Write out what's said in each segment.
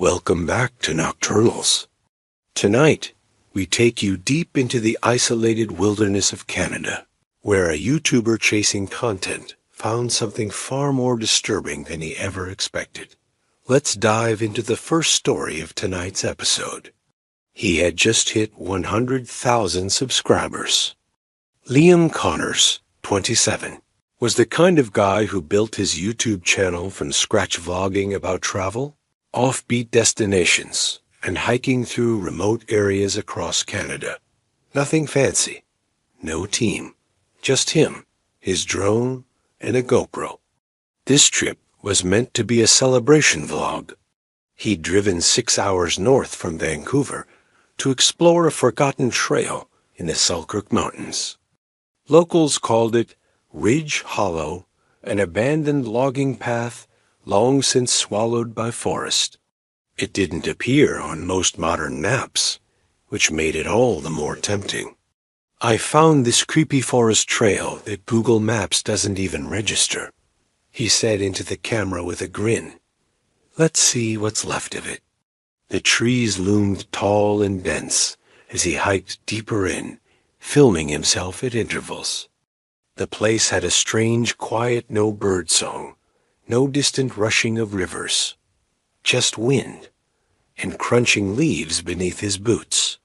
Welcome back to Nocturnals. Tonight, we take you deep into the isolated wilderness of Canada, where a YouTuber chasing content found something far more disturbing than he ever expected. Let's dive into the first story of tonight's episode. He had just hit 100,000 subscribers. Liam Connors, 27, was the kind of guy who built his YouTube channel from scratch, vlogging about travel, offbeat destinations, and hiking through remote areas across Canada. Nothing fancy. No team. Just him, his drone, and a GoPro. This trip was meant to be a celebration vlog. He'd driven 6 hours north from Vancouver to explore a forgotten trail in the Selkirk Mountains. Locals called it Ridge Hollow, an abandoned logging path long since swallowed by forest. It didn't appear on most modern maps, which made it all the more tempting. I found this creepy forest trail that Google Maps doesn't even register, he said into the camera with a grin. Let's see what's left of it. The trees loomed tall and dense as he hiked deeper in, filming himself at intervals. The place had a strange, quiet no bird song, no distant rushing of rivers, just wind and crunching leaves beneath his boots.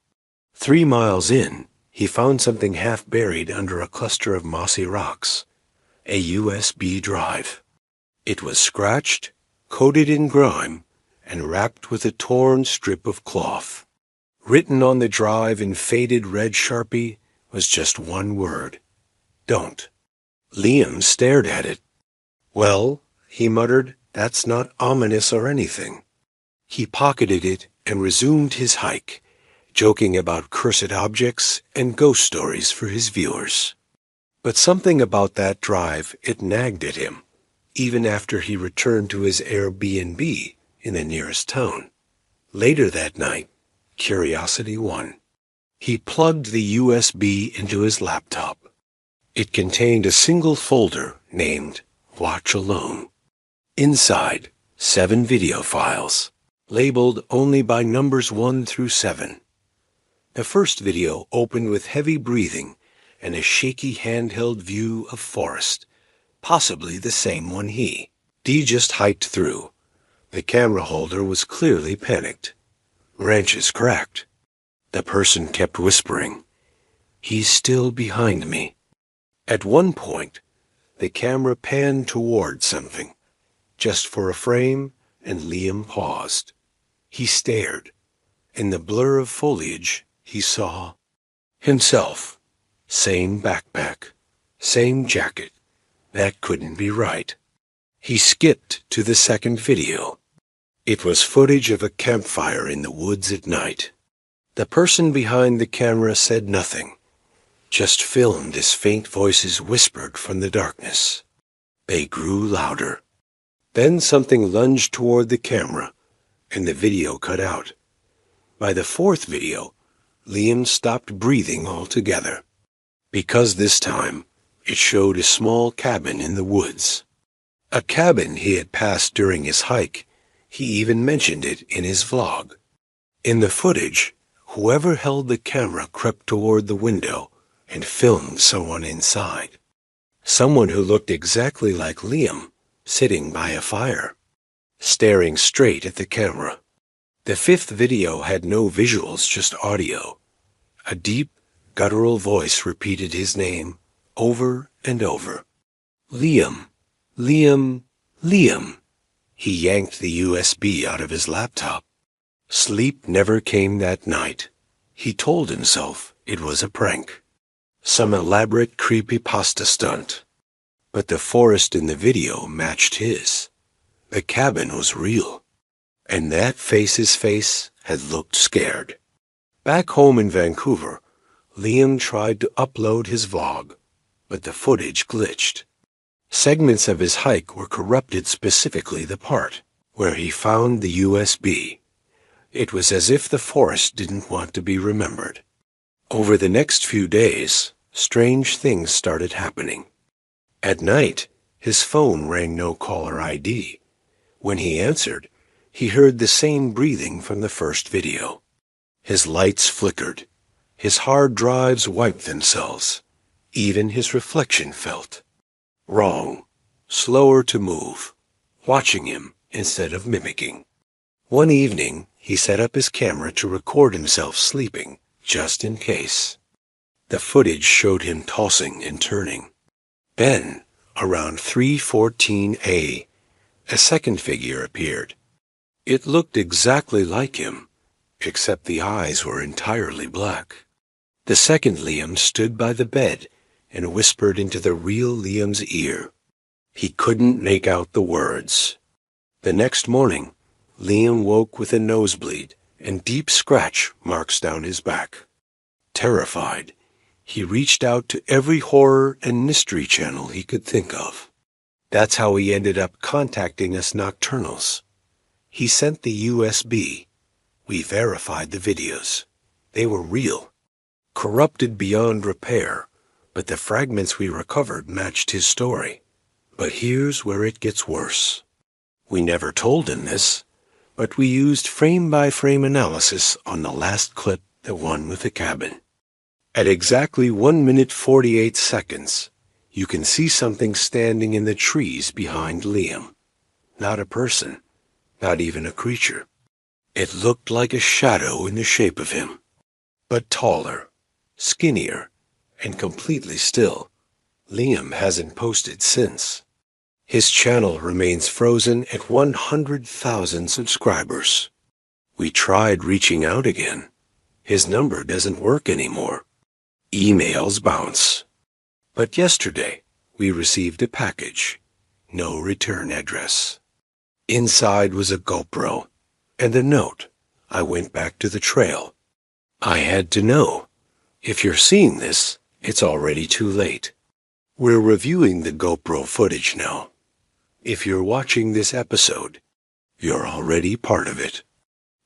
3 miles in, he found something half buried under a cluster of mossy rocks, a USB drive. It was scratched, coated in grime, and wrapped with a torn strip of cloth. Written on the drive in faded red Sharpie was just one word: don't. Liam stared at it. Well, he muttered, that's not ominous or anything. He pocketed it and resumed his hike, joking about cursed objects and ghost stories for his viewers. But something about that drive, it nagged at him, even after he returned to his Airbnb in the nearest town. Later that night, curiosity won. He plugged the USB into his laptop. It contained a single folder named Watch Alone. Inside, 7 video files, labeled only by numbers 1 through 7. The first video opened with heavy breathing and a shaky handheld view of forest, possibly the same one he, D, just hiked through. The camera holder was clearly panicked. Branches cracked. The person kept whispering, "He's still behind me." At one point, the camera panned toward something, just for a frame, and Liam paused. He stared. In the blur of foliage, he saw himself. Same backpack, same jacket. That couldn't be right. He skipped to the second video. It was footage of a campfire in the woods at night. The person behind the camera said nothing, just filmed as faint voices whispered from the darkness. They grew louder. Then something lunged toward the camera, and the video cut out. By the fourth video, Liam stopped breathing altogether, because this time it showed a small cabin in the woods. A cabin he had passed during his hike. He even mentioned it in his vlog. In the footage, whoever held the camera crept toward the window and filmed someone inside. Someone who looked exactly like Liam, sitting by a fire, staring straight at the camera. The fifth video had no visuals, just audio. A deep, guttural voice repeated his name over and over. Liam, Liam, Liam. He yanked the USB out of his laptop. Sleep never came that night. He told himself it was a prank, some elaborate creepypasta stunt. But the forest in the video matched his. The cabin was real, and that face's face had looked scared. Back home in Vancouver, Liam tried to upload his vlog, but the footage glitched. Segments of his hike were corrupted, specifically the part where he found the USB. It was as if the forest didn't want to be remembered. Over the next few days, strange things started happening. At night, his phone rang no caller ID. When he answered, He heard the same breathing from the first video. His lights flickered. His hard drives wiped themselves. Even his reflection felt wrong, slower to move, watching him instead of mimicking. One evening, he set up his camera to record himself sleeping, just in case. The footage showed him tossing and turning. Then, around 3:14 a, a second figure appeared. It looked exactly like him, except the eyes were entirely black. The second Liam stood by the bed and whispered into the real Liam's ear. He couldn't make out the words. The next morning, Liam woke with a nosebleed and deep scratch marks down his back. Terrified, he reached out to every horror and mystery channel he could think of. That's how he ended up contacting us Nocturnals. He sent the USB. We verified the videos. They were real. Corrupted beyond repair, but the fragments we recovered matched his story. But here's where it gets worse. We never told him this, but we used frame-by-frame analysis on the last clip, the one with the cabin. At exactly 1 minute 48 seconds, you can see something standing in the trees behind Liam. Not a person, not even a creature. It looked like a shadow in the shape of him, but taller, skinnier, and completely still. Liam hasn't posted since. His channel remains frozen at 100,000 subscribers. We tried reaching out again. His number doesn't work anymore. Emails bounce. But yesterday, we received a package. No return address. Inside was a GoPro and a note. I went back to the trail. I had to know. If you're seeing this, it's already too late. We're reviewing the GoPro footage now. If you're watching this episode, you're already part of it.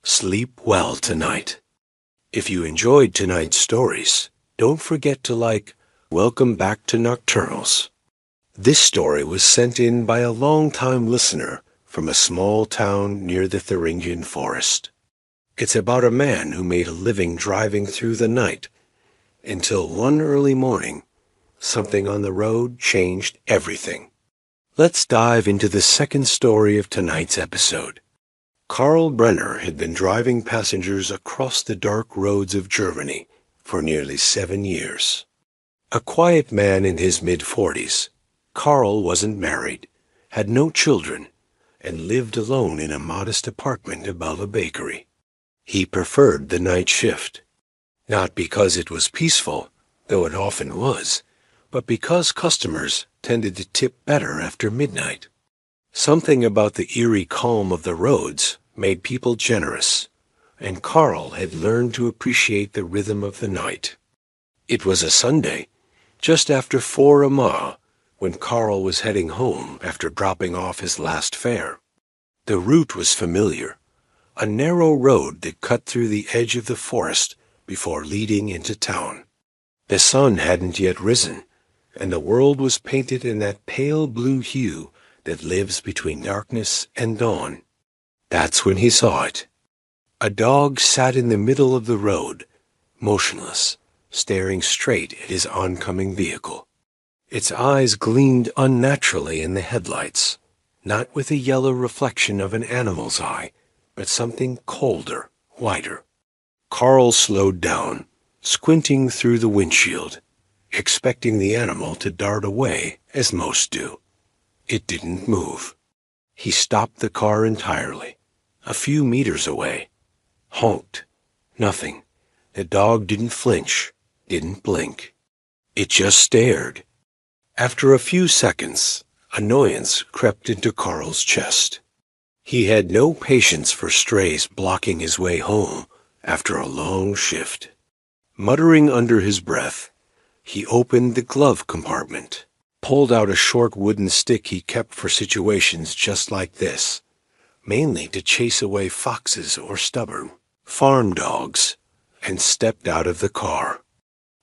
Sleep well tonight. If you enjoyed tonight's stories, don't forget to like Welcome Back to Nocturnals. This story was sent in by a long-time listener from a small town near the Thuringian forest. It's about a man who made a living driving through the night until one early morning, something on the road changed everything. Let's dive into the second story of tonight's episode. Karl Brenner had been driving passengers across the dark roads of Germany for nearly 7 years. A quiet man in his mid-40s, Karl wasn't married, had no children, and lived alone in a modest apartment above a bakery. He preferred the night shift, not because it was peaceful, though it often was, but because customers tended to tip better after midnight. Something about the eerie calm of the roads made people generous, and Karl had learned to appreciate the rhythm of the night. It was a Sunday, just after 4 a.m., when Karl was heading home after dropping off his last fare. The route was familiar, a narrow road that cut through the edge of the forest before leading into town. The sun hadn't yet risen, and the world was painted in that pale blue hue that lives between darkness and dawn. That's when he saw it. A dog sat in the middle of the road, motionless, staring straight at his oncoming vehicle. Its eyes gleamed unnaturally in the headlights, not with the yellow reflection of an animal's eye, but something colder, whiter. Karl slowed down, squinting through the windshield, expecting the animal to dart away, as most do. It didn't move. He stopped the car entirely, a few meters away. Honked. Nothing. The dog didn't flinch, didn't blink. It just stared. After a few seconds, annoyance crept into Karl's chest. He had no patience for strays blocking his way home after a long shift. Muttering under his breath, he opened the glove compartment, pulled out a short wooden stick he kept for situations just like this, mainly to chase away foxes or stubborn farm dogs, and stepped out of the car.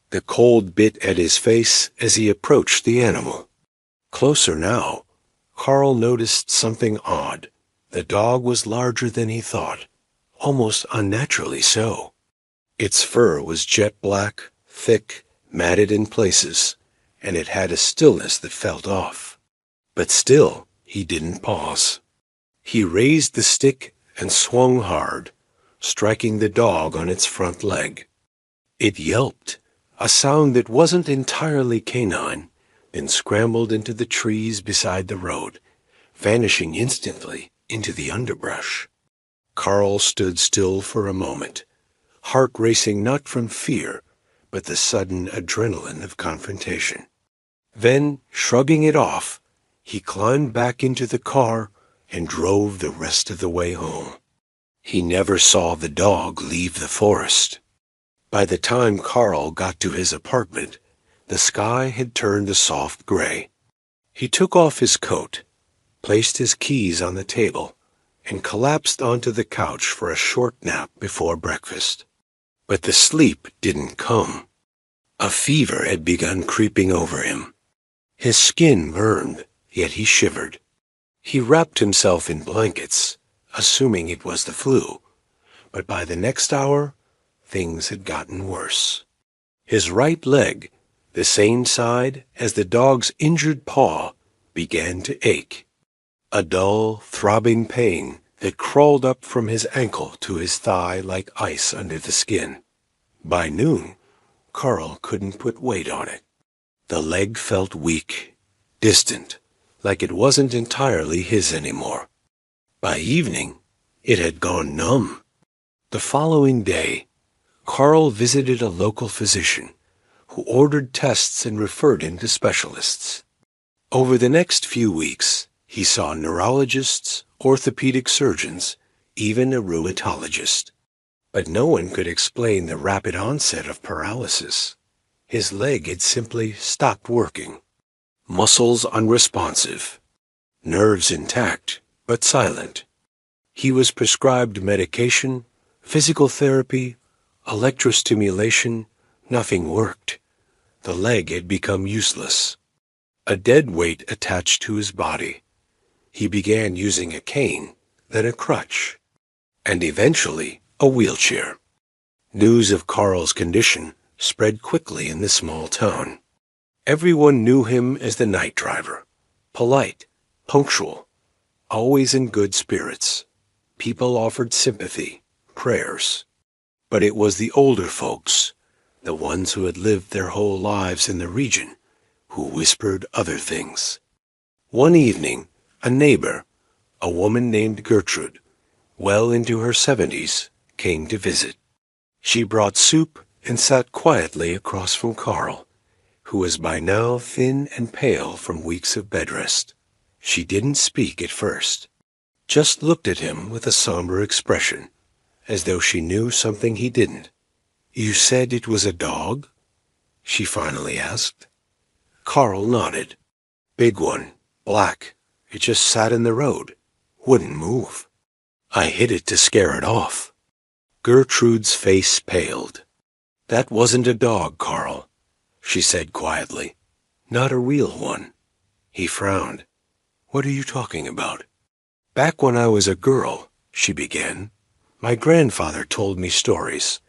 The cold bit at his face as he approached the animal. Closer now, Karl noticed something odd. The dog was larger than he thought, almost unnaturally so. Its fur was jet black, thick, matted in places, and it had a stillness that felt off. But still, he didn't pause. He raised the stick and swung hard, striking the dog on its front leg. It yelped, a sound that wasn't entirely canine, then scrambled into the trees beside the road, vanishing instantly into the underbrush. Carl stood still for a moment, heart racing not from fear, but the sudden adrenaline of confrontation. Then, shrugging it off, he climbed back into the car and drove the rest of the way home. He never saw the dog leave the forest. By the time Carl got to his apartment, the sky had turned a soft gray. He took off his coat, placed his keys on the table, and collapsed onto the couch for a short nap before breakfast. But the sleep didn't come. A fever had begun creeping over him. His skin burned, yet he shivered. He wrapped himself in blankets, assuming it was the flu, but by the next hour, things had gotten worse. His right leg, the same side as the dog's injured paw, began to ache. A dull, throbbing pain that crawled up from his ankle to his thigh like ice under the skin. By noon, Carl couldn't put weight on it. The leg felt weak, distant, like it wasn't entirely his anymore. By evening, it had gone numb. The following day, Carl visited a local physician who ordered tests and referred him to specialists. Over the next few weeks, he saw neurologists, orthopedic surgeons, even a rheumatologist. But no one could explain the rapid onset of paralysis. His leg had simply stopped working. Muscles unresponsive. Nerves intact, but silent. He was prescribed medication, physical therapy, electrostimulation. Nothing worked. The leg had become useless. A dead weight attached to his body. He began using a cane, then a crutch, and eventually a wheelchair. News of Carl's condition spread quickly in the small town. Everyone knew him as the night driver, polite, punctual, always in good spirits. People offered sympathy, prayers. But it was the older folks, the ones who had lived their whole lives in the region, who whispered other things. One evening, a neighbor, a woman named Gertrude, well into her 70s, came to visit. She brought soup and sat quietly across from Carl, who was by now thin and pale from weeks of bed rest. She didn't speak at first, just looked at him with a somber expression, as though she knew something he didn't. "You said it was a dog?" she finally asked. Carl nodded. "Big one, black. It just sat in the road, wouldn't move. I hit it to scare it off." Gertrude's face paled. "That wasn't a dog, Carl," she said quietly. "Not a real one." He frowned. "What are you talking about?" "Back when I was a girl," she began, "my grandfather told me stories.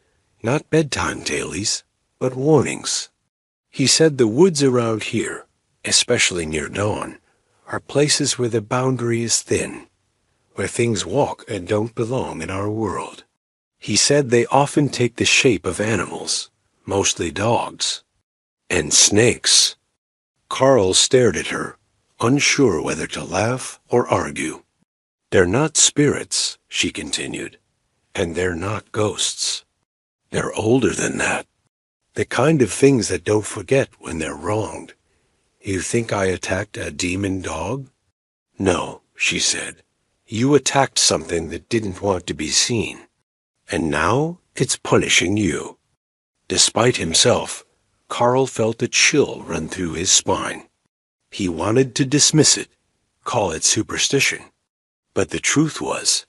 Not bedtime tales, but warnings. He said the woods around here, especially near dawn, are places where the boundary is thin, where things walk and don't belong in our world. He said they often take the shape of animals, mostly dogs, and snakes." Carl stared at her, unsure whether to laugh or argue. "They're not spirits," she continued, "and they're not ghosts. They're older than that. The kind of things that don't forget when they're wronged. You think I attacked a demon dog?" "No," she said. "You attacked something that didn't want to be seen. And now it's punishing you." Despite himself, Carl felt a chill run through his spine. He wanted to dismiss it, call it superstition. But the truth was,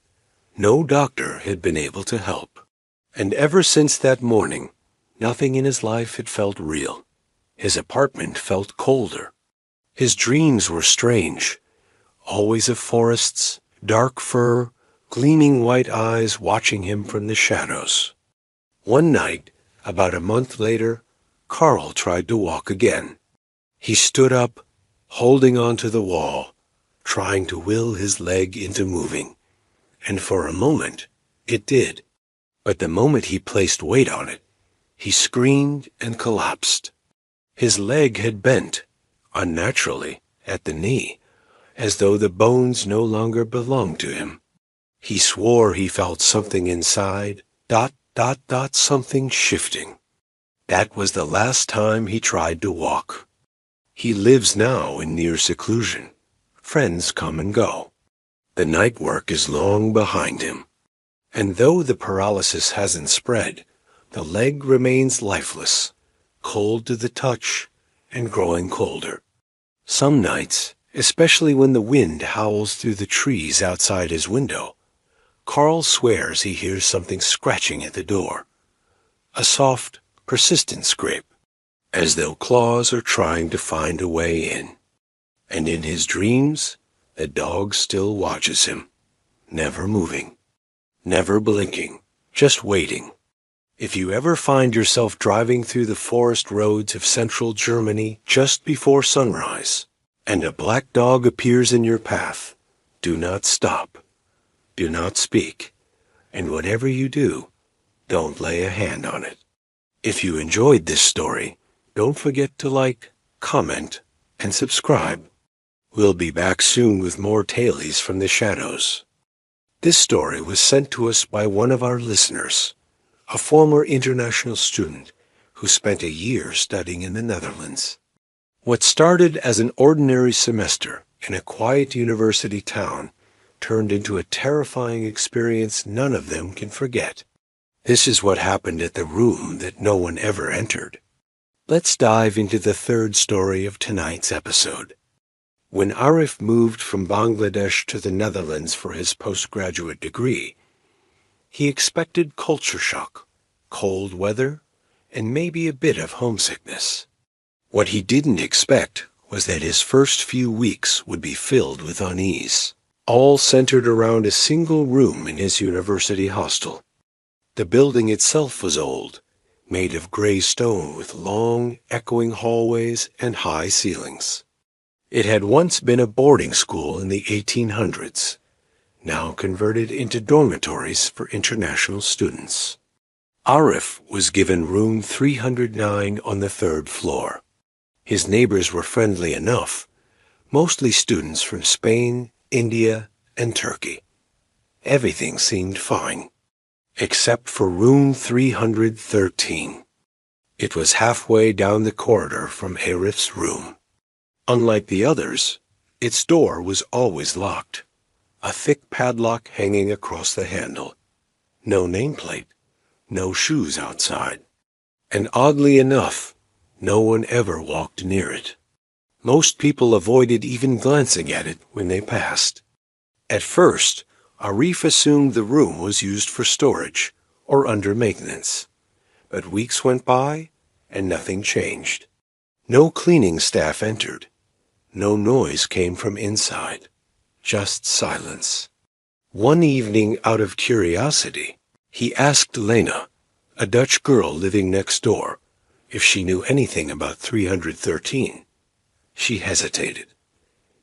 no doctor had been able to help. And ever since that morning, nothing in his life had felt real. His apartment felt colder. His dreams were strange, always of forests, dark fur, gleaming white eyes watching him from the shadows. One night, about a month later, Carl tried to walk again. He stood up, holding onto the wall, trying to will his leg into moving. And for a moment, it did. But the moment he placed weight on it, he screamed and collapsed. His leg had bent, unnaturally, at the knee, as though the bones no longer belonged to him. He swore he felt something inside, something shifting. That was the last time he tried to walk. He lives now in near seclusion. Friends come and go. The night work is long behind him. And though the paralysis hasn't spread, the leg remains lifeless, cold to the touch and growing colder. Some nights, especially when the wind howls through the trees outside his window, Carl swears he hears something scratching at the door. A soft, persistent scrape, as though claws are trying to find a way in. And in his dreams, the dog still watches him, never moving, never blinking, just waiting. If you ever find yourself driving through the forest roads of central Germany just before sunrise, and a black dog appears in your path, do not stop. Do not speak, and whatever you do, don't lay a hand on it. If you enjoyed this story, don't forget to like, comment, and subscribe. We'll be back soon with more tales from the shadows. This story was sent to us by one of our listeners, a former international student who spent a year studying in the Netherlands. What started as an ordinary semester in a quiet university town turned into a terrifying experience none of them can forget. This is what happened at the room that no one ever entered. Let's dive into the third story of tonight's episode. When Arif moved from Bangladesh to the Netherlands for his postgraduate degree, he expected culture shock, cold weather, and maybe a bit of homesickness. What he didn't expect was that his first few weeks would be filled with unease, all centered around a single room in his university hostel. The building itself was old, made of gray stone with long, echoing hallways and high ceilings. It had once been a boarding school in the 1800s, now converted into dormitories for international students. Arif was given room 309 on the third floor. His neighbors were friendly enough, mostly students from Spain, India, and Turkey. Everything seemed fine, except for room 313. It was halfway down the corridor from Arif's room. Unlike the others, its door was always locked, a thick padlock hanging across the handle. No nameplate, no shoes outside. And oddly enough, no one ever walked near it. Most people avoided even glancing at it when they passed. At first, Arif assumed the room was used for storage or under maintenance. But weeks went by and nothing changed. No cleaning staff entered. No noise came from inside. Just silence. One evening, out of curiosity, he asked Lena, a Dutch girl living next door, if she knew anything about 313. She hesitated.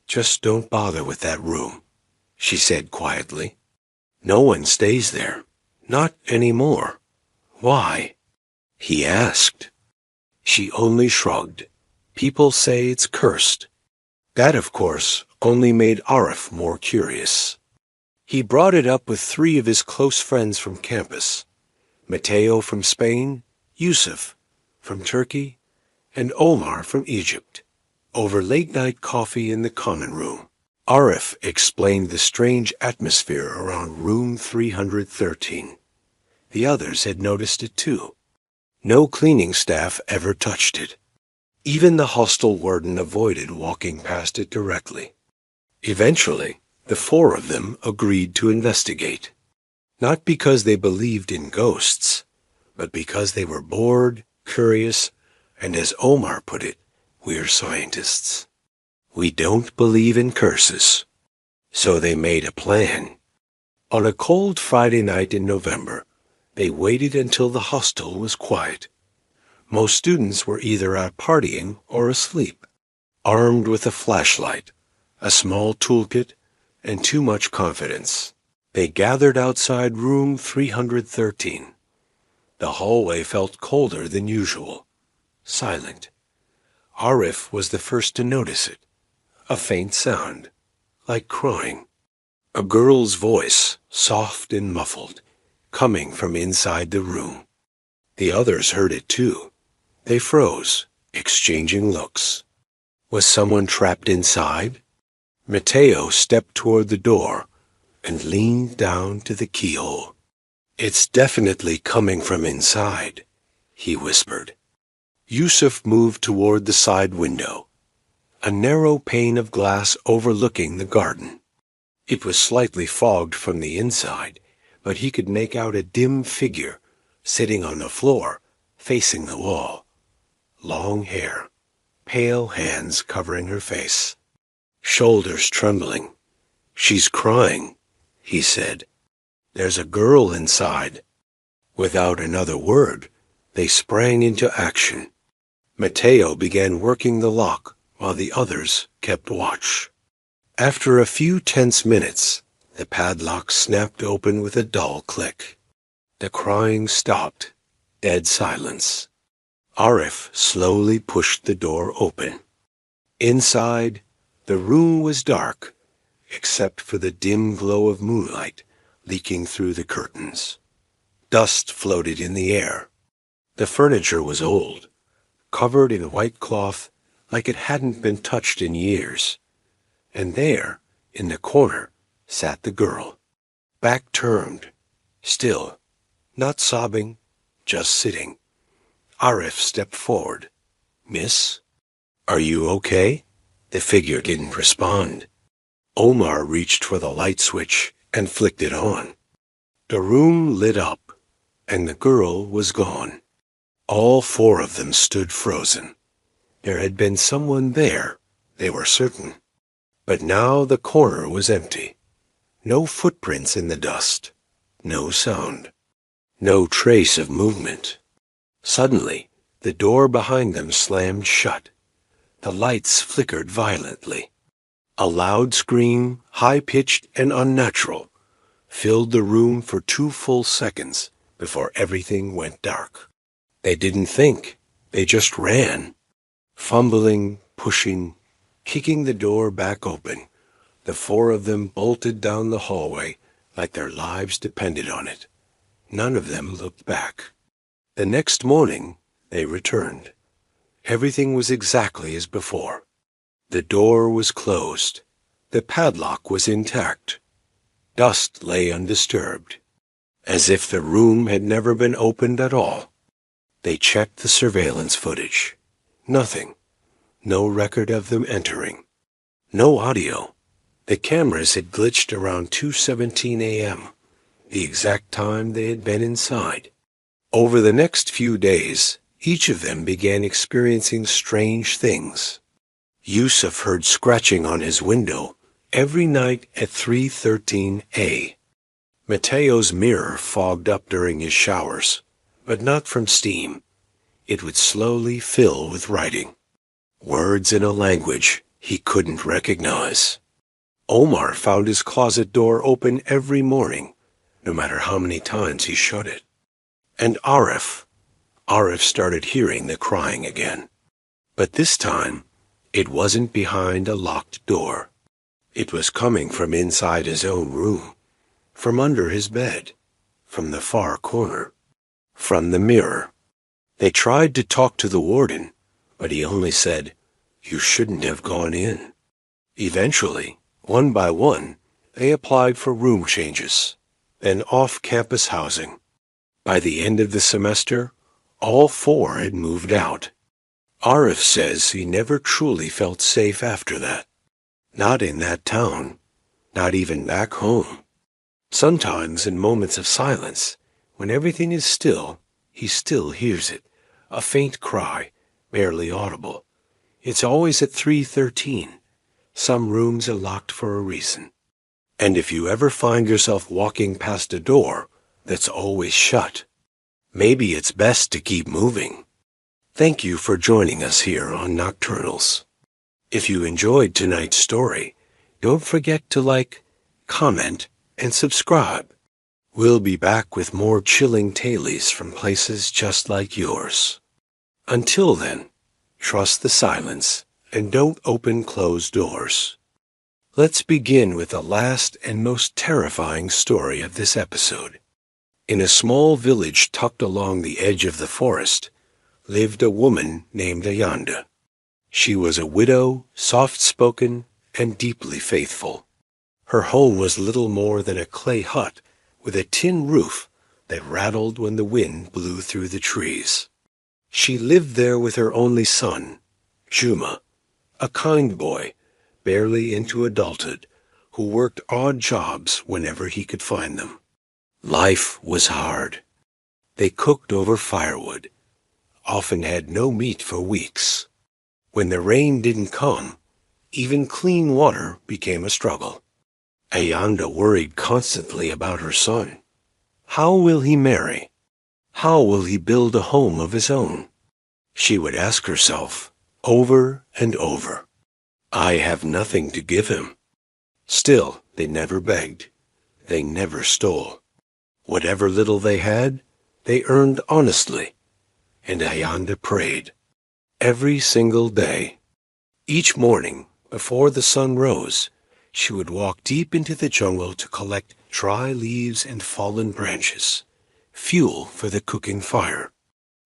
"Just don't bother with that room," she said quietly. "No one stays there. Not anymore." "Why?" he asked. She only shrugged. "People say it's cursed." That, of course, only made Arif more curious. He brought it up with 3 of his close friends from campus: Mateo from Spain, Yusuf from Turkey, and Omar from Egypt. Over late-night coffee in the common room, Arif explained the strange atmosphere around room 313. The others had noticed it too. No cleaning staff ever touched it. Even the hostel warden avoided walking past it directly. Eventually, the 4 of them agreed to investigate. Not because they believed in ghosts, but because they were bored, curious, and as Omar put it, "We're scientists. We don't believe in curses." So they made a plan. On a cold Friday night in November, they waited until the hostel was quiet. Most students were either out partying or asleep. Armed with a flashlight, a small toolkit, and too much confidence, they gathered outside room 313. The hallway felt colder than usual, silent. Arif was the first to notice it. A faint sound, like crying. A girl's voice, soft and muffled, coming from inside the room. The others heard it too. They froze, exchanging looks. Was someone trapped inside? Mateo stepped toward the door and leaned down to the keyhole. "It's definitely coming from inside," he whispered. Yusuf moved toward the side window, a narrow pane of glass overlooking the garden. It was slightly fogged from the inside, but he could make out a dim figure sitting on the floor, facing the wall. Long hair, pale hands covering her face, shoulders trembling. "She's crying," he said. "There's a girl inside." Without another word, they sprang into action. Mateo began working the lock while the others kept watch. After a few tense minutes, the padlock snapped open with a dull click. The crying stopped. Dead silence. Arif slowly pushed the door open. Inside, the room was dark, except for the dim glow of moonlight leaking through the curtains. Dust floated in the air. The furniture was old, covered in white cloth like it hadn't been touched in years. And there, in the corner, sat the girl, back turned, still, not sobbing, just sitting. Arif stepped forward. "Miss, are you okay?" The figure didn't respond. Omar reached for the light switch and flicked it on. The room lit up, and the girl was gone. All four of them stood frozen. There had been someone there, they were certain. But now the corner was empty. No footprints in the dust. No sound. No trace of movement. Suddenly, the door behind them slammed shut. The lights flickered violently. A loud scream, high-pitched and unnatural, filled the room for 2 full seconds before everything went dark. They didn't think. They just ran. Fumbling, pushing, kicking the door back open, the four of them bolted down the hallway like their lives depended on it. None of them looked back. The next morning, they returned. Everything was exactly as before. The door was closed. The padlock was intact. Dust lay undisturbed, as if the room had never been opened at all. They checked the surveillance footage. Nothing. No record of them entering. No audio. The cameras had glitched around 2:17 a.m., the exact time they had been inside. Over the next few days, each of them began experiencing strange things. Yusuf heard scratching on his window every night at 3:13 a.m. Mateo's mirror fogged up during his showers, but not from steam. It would slowly fill with writing. Words in a language he couldn't recognize. Omar found his closet door open every morning, no matter how many times he shut it. And Arif started hearing the crying again. But this time, it wasn't behind a locked door. It was coming from inside his own room, from under his bed, from the far corner, from the mirror. They tried to talk to the warden, but he only said, "You shouldn't have gone in." Eventually, one by one, they applied for room changes, then off-campus housing. By the end of the semester, all four had moved out. Arif says he never truly felt safe after that. Not in that town, not even back home. Sometimes in moments of silence, when everything is still, he still hears it, a faint cry, barely audible. It's always at 3:13. Some rooms are locked for a reason. And if you ever find yourself walking past a door that's always shut, maybe it's best to keep moving. Thank you for joining us here on Nocturnals. If you enjoyed tonight's story, don't forget to like, comment, and subscribe. We'll be back with more chilling tales from places just like yours. Until then, trust the silence and don't open closed doors. Let's begin with the last and most terrifying story of this episode. In a small village tucked along the edge of the forest lived a woman named Ayanda. She was a widow, soft-spoken, and deeply faithful. Her home was little more than a clay hut with a tin roof that rattled when the wind blew through the trees. She lived there with her only son, Juma, a kind boy, barely into adulthood, who worked odd jobs whenever he could find them. Life was hard. They cooked over firewood, often had no meat for weeks. When the rain didn't come, even clean water became a struggle. Ayanda worried constantly about her son. How will he marry? How will he build a home of his own? She would ask herself over and over. I have nothing to give him. Still, they never begged. They never stole. Whatever little they had, they earned honestly. And Ayanda prayed. Every single day. Each morning, before the sun rose, she would walk deep into the jungle to collect dry leaves and fallen branches, fuel for the cooking fire.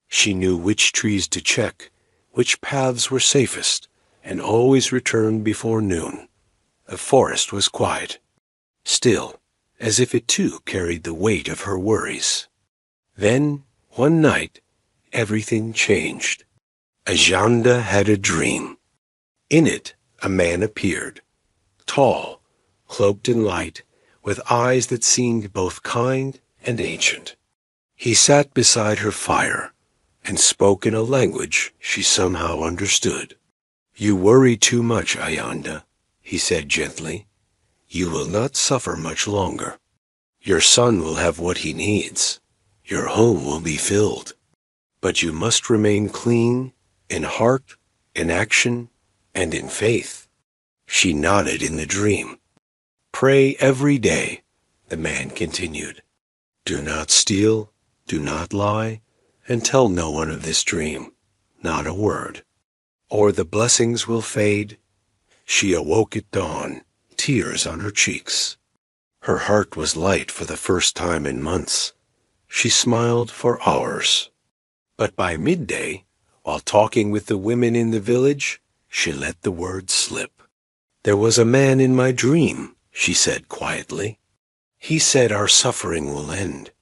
She knew which trees to check, which paths were safest, and always returned before noon. The forest was quiet, still, as if it too carried the weight of her worries. Then, one night, everything changed. Ayanda had a dream. In it, a man appeared, tall, cloaked in light, with eyes that seemed both kind and ancient. He sat beside her fire and spoke in a language she somehow understood. You worry too much, Ayanda, he said gently. You will not suffer much longer. Your son will have what he needs. Your home will be filled. But you must remain clean in heart, in action, and in faith. She nodded in the dream. Pray every day, the man continued. Do not steal, do not lie, and tell no one of this dream, not a word, or the blessings will fade. She awoke at dawn, tears on her cheeks. Her heart was light for the first time in months. She smiled for hours. But by midday, while talking with the women in the village, she let the words slip. There was a man in my dream, she said quietly. He said our suffering will end.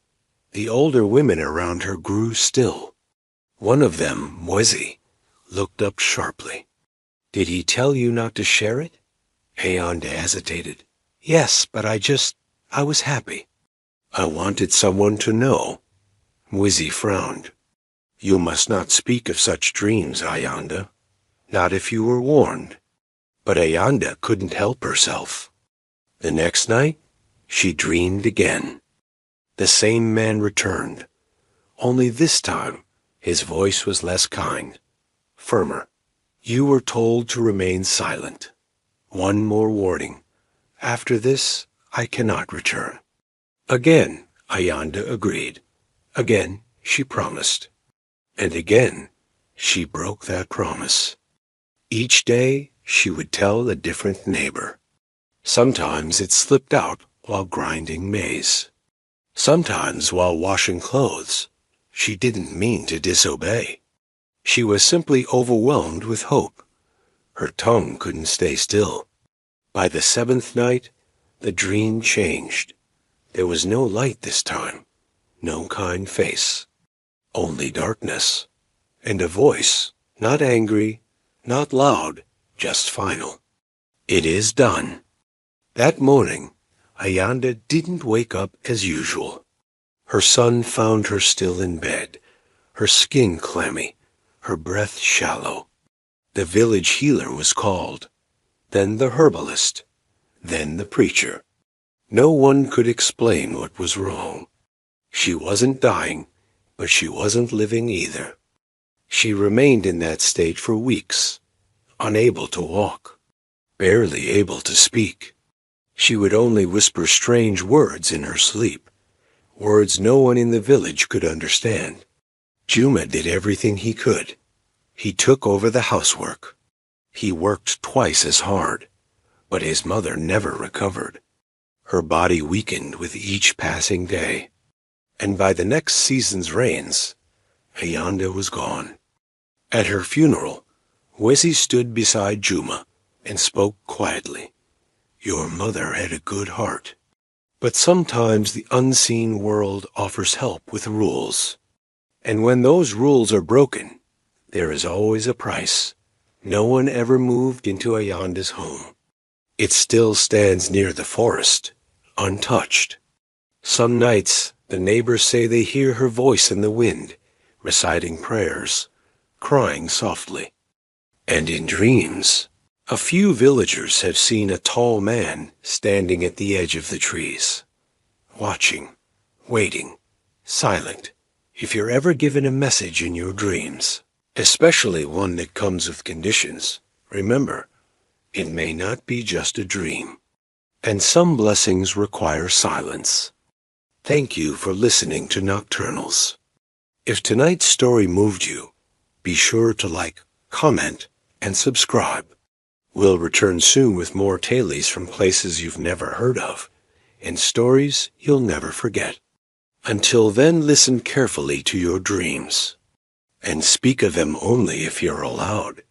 The older women around her grew still. One of them, Mwezi, looked up sharply. Did he tell you not to share it? Ayanda hesitated. Yes, but I was happy. I wanted someone to know. Mwezi frowned. You must not speak of such dreams, Ayanda. Not if you were warned. But Ayanda couldn't help herself. The next night, she dreamed again. The same man returned. Only this time, his voice was less kind, firmer. You were told to remain silent. One more warning. After this, I cannot return. Again, Ayanda agreed. Again, she promised. And again, she broke that promise. Each day, she would tell a different neighbor. Sometimes it slipped out while grinding maize. Sometimes while washing clothes. She didn't mean to disobey. She was simply overwhelmed with hope. Her tongue couldn't stay still. By the seventh night, the dream changed. There was no light this time, no kind face, only darkness, and a voice, not angry, not loud, just final. It is done. That morning, Ayanda didn't wake up as usual. Her son found her still in bed, her skin clammy, her breath shallow. The village healer was called, then the herbalist, then the preacher. No one could explain what was wrong. She wasn't dying, but she wasn't living either. She remained in that state for weeks, unable to walk, barely able to speak. She would only whisper strange words in her sleep, words no one in the village could understand. Juma did everything he could. He took over the housework. He worked twice as hard, but his mother never recovered. Her body weakened with each passing day, and by the next season's rains, Ayanda was gone. At her funeral, Wesi stood beside Juma and spoke quietly. Your mother had a good heart, but sometimes the unseen world offers help with rules. And when those rules are broken, there is always a price. No one ever moved into Ayanda's home. It still stands near the forest, untouched. Some nights, the neighbors say they hear her voice in the wind, reciting prayers, crying softly. And in dreams, a few villagers have seen a tall man standing at the edge of the trees, watching, waiting, silent. If you're ever given a message in your dreams, especially one that comes with conditions, remember, it may not be just a dream. And some blessings require silence. Thank you for listening to Nocturnals. If tonight's story moved you, be sure to like, comment, and subscribe. We'll return soon with more tales from places you've never heard of, and stories you'll never forget. Until then, listen carefully to your dreams, and speak of them only if you're allowed.